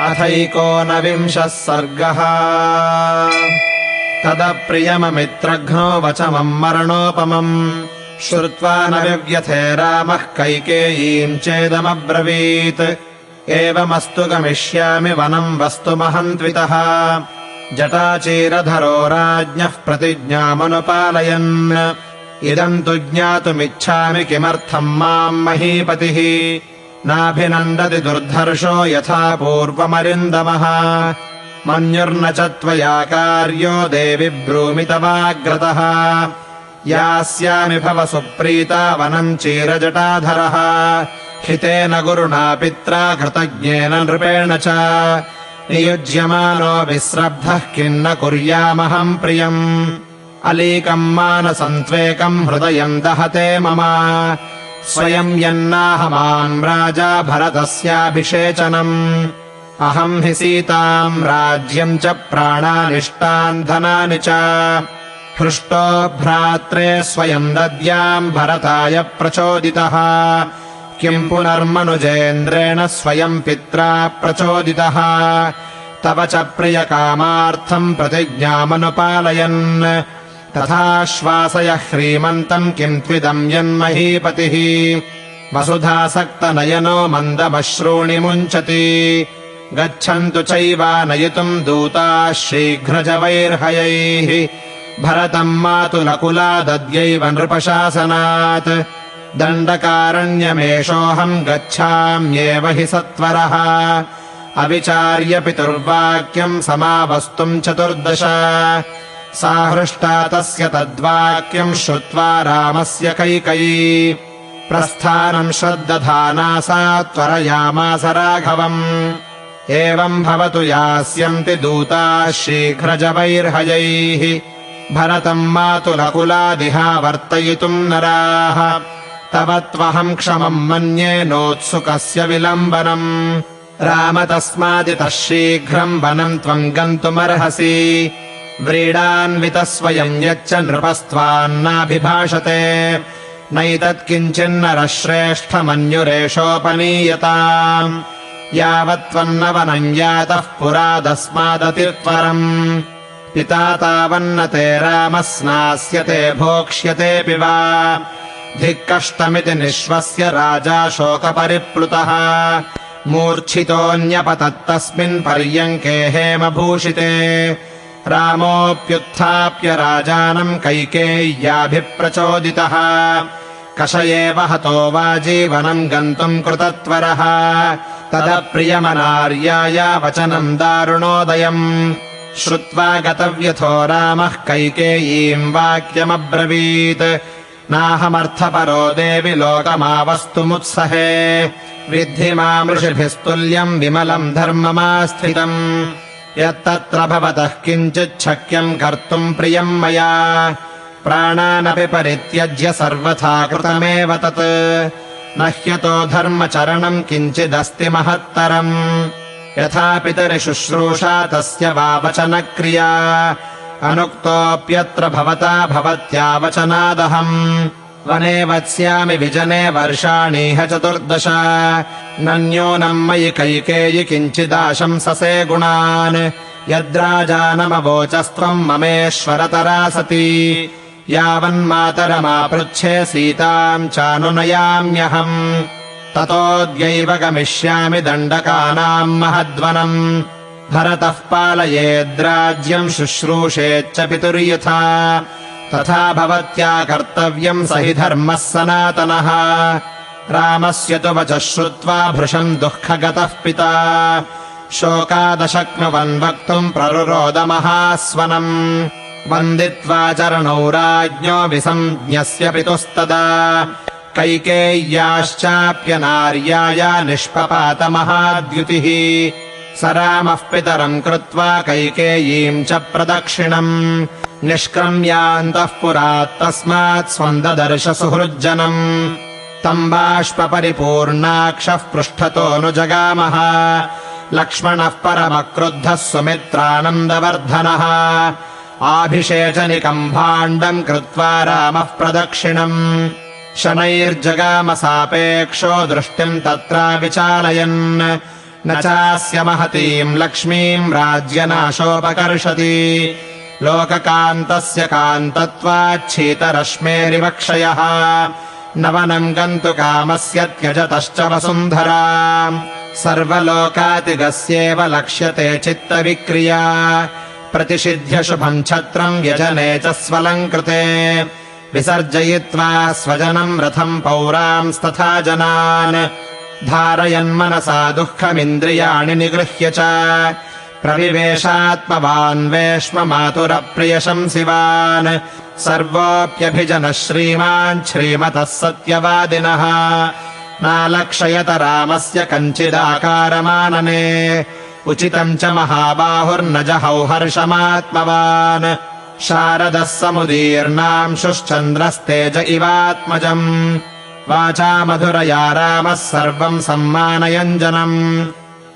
अथैकोनविंशः सर्गः। तदप्रियममित्रघ्नो वचमम् मरणोपमम् श्रुत्वा न विव्यथे रामः कैकेयीम् चेदमब्रवीत्। एवमस्तु गमिष्यामि वनम् वस्तु महन्त्वितः। जटाचीरधरो राज्ञः प्रतिज्ञामनुपालयन्। इदम् तु ज्ञातुमिच्छामि किमर्थम् माम् महीपतिः नाभिनन्दति दुर्धर्षो यथा पूर्वमरिन्दमः। मन्युर्न च त्वया कार्यो देवि ब्रूमि तवाग्रतः। यास्यामि भव सुप्रीता वनम् चीरजटाधरः। हितेन गुरुणा पित्रा कृतज्ञेन नृपेण च नियुज्यमानो विस्रब्धः किन्न कुर्यामहम् प्रियम्। अलीकम् मानसन्त्वेकम् हृदयम् दहते मम। स्वयम् यन्नाहमाम् राजा भरतस्याभिषेचनम्। अहम् हि सीताम् राज्यम् च प्राणानिष्टान् धनानि च हृष्टो भ्रात्रे स्वयम् दद्याम् भरताय प्रचोदितः। किम् पुनर्मनुजेन्द्रेण स्वयम् पित्रा प्रचोदितः। तव च प्रियकामार्थम् प्रतिज्ञामनुपालयन् तथाश्वासय ह्रीमन्तम् किम् त्विदम् यन्महीपतिः। वसुधासक्तनयनो मन्दमश्रूणि मुञ्चति। गच्छन्तु चैवानयितुम् दूताः शीघ्रजवैर्हयैः। भरतम् मातुलकुलादद्यैव नृपशासनात्। दण्डकारण्यमेषोऽहम् गच्छाम्येव हि सत्वरः। अविचार्य पितुर्वाक्यम् समावस्तुम् चतुर्दश। सा हृष्टा तस्य तद्वाक्यम् श्रुत्वा रामस्य कैकयी। प्रस्थानम् श्रद्दधाना सा त्वरयामास राघवम्। एवम् भवतु यास्यन्ति दूताः शीघ्रजवैर्हयैः। भरतम् मातुलकुलादिहा वर्तयितुम् नराः। तव त्वहम् क्षमम् मन्ये नोत्सुकस्य विलम्बनम्। राम तस्मादितः शीघ्रम् वनम् त्वम् गन्तुमर्हसि। व्रीडान्वितः स्वयम् यच्च नृपस्त्वान्नाभिभाषते। नैतत्किञ्चिन्नरः श्रेष्ठमन्युरेषोपनीयताम्। यावत्त्वन्न वनम् यातः पुरादस्मादतित्वरम्। पिता तावन्न ते रामः स्नास्यते भोक्ष्यतेऽपि वा। धिक्कष्टमिति निःश्वस्य राजा शोकपरिप्लुतः। मूर्च्छितोऽन्यपतत्तस्मिन् पर्यङ्के हेमभूषिते। रामोऽप्युत्थाप्य राजानम् कैकेय्याभिप्रचोदितः। कषयेव हतो वाजीवनम् गन्तुम् कृतत्वरः। तदप्रियमनार्याय वचनम् दारुणोदयम् श्रुत्वा गतव्यथो रामः कैकेयीम् वाक्यमब्रवीत्। नाहमर्थपरो देवि लोकमावस्तुमुत्सहे। विद्धि माम् ऋषिभिस्तुल्यम् विमलम् धर्ममास्थितम्। यत्तत्र भवतः किञ्चिच्छक्यम् कर्तुम् प्रियम् मया। प्राणानपि परित्यज्य सर्वथा कृतमेव तत्। न ह्यतो धर्मचरणम् किञ्चिदस्ति महत्तरम्। यथा पितरि शुश्रूषा तस्य वा वचनक्रिया। अनुक्तोऽप्यत्र भवता भवत्या वचनादहम्। वने वत्स्यामि विजने वर्षाणीह 14। नन्यूनम् मयि कैकेयि किञ्चिदाशंससे गुणान्। यद्राजानमवोचस्त्वम् ममेश्वरतरा सती। यावन्मातरमापृच्छे सीताम् चानुनयाम्यहम्। ततोऽद्यैव गमिष्यामि दण्डकानाम् महद्वनम्। भरतः पालयेद्राज्यम् शुश्रूषेच्च पितुर्यथा। तथा भवत्या कर्तव्यम् स हि धर्मः सनातनः। रामस्य तु वचः श्रुत्वा भृशम् दुःखगतः पिता। शोकादशक्नुवन् वक्तुम् प्ररुरोदमहास्वनम्। वन्दित्वा चरणौ राज्ञो विसञ्ज्ञस्य पितुस्तदा। कैकेय्याश्चाप्यनार्याय निष्पपातमहाद्युतिः। स रामः पितरम् कृत्वा कैकेयीम् च प्रदक्षिणम्। निष्क्रम्यान्तः पुरात्तस्मात् स्वम् ददर्श सुहृज्जनम्। तम् बाष्पपरिपूर्णाक्षः पृष्ठतोऽनुजगामः। लक्ष्मणः परमक्रुद्धः सुमित्रानन्दवर्धनः। आभिषेचनिकम् भाण्डम् कृत्वा रामः प्रदक्षिणम्। शनैर्जगामसापेक्षो दृष्टिम् तत्रा विचालयन्। न चास्य महतीम् लक्ष्मीम् राज्यनाशोपकर्षति लोककान्तस्य कान्तत्वाच्छीतरश्मेरिवक्षयः न वनम् गन्तु कामस्य त्यजतश्च वसुन्धरा सर्वलोकातिगस्येव लक्ष्यते चित्तविक्रिया प्रतिषिध्य शुभम् छत्रम् व्यजने च स्वलङ्कृते विसर्जयित्वा स्वजनम् रथम् पौरांस्तथा जनान् धारयन्मनसा दुःखमिन्द्रियाणि निगृह्य च प्रविवेशात्मवान् वेश्ममातुरप्रियशंसिवान् सर्वोऽप्यभिजनः श्रीमान् श्रीमतः सत्यवादिनः नालक्षयत रामस्य कञ्चिदाकारमानने उचितम् च महाबाहुर्न जहौ हर्षमात्मवान् शारदः समुदीर्णांशुश्चन्द्रस्तेज इवात्मजम् वाचा मधुरया रामः सर्वम् सम्मानयञ्जनम्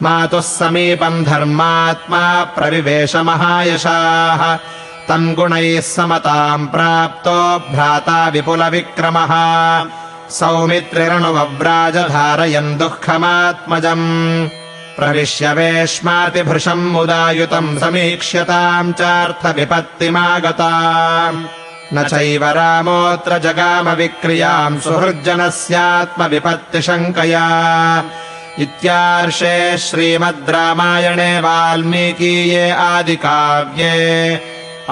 मातुः समीपम् धर्मात्मा प्रविवेश महायशाः तम् गुणैः समताम् प्राप्तो भ्राता विपुलविक्रमः सौमित्रिरनुवव्राज धारयन् दुःखमात्मजम् प्रविश्य वेश्मातिभृशम् मुदायुतम् समीक्ष्यताम् चार्थविपत्तिमागताम् न चैव रामोऽत्र जगाम विक्रियाम् सुहृज्जनस्यात्मविपत्तिशङ्कया इत्यार्षे श्रीमद् रामायणे वाल्मीकीये आदिकाव्ये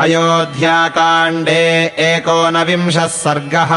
अयोध्याकाण्डे 19 सर्गः।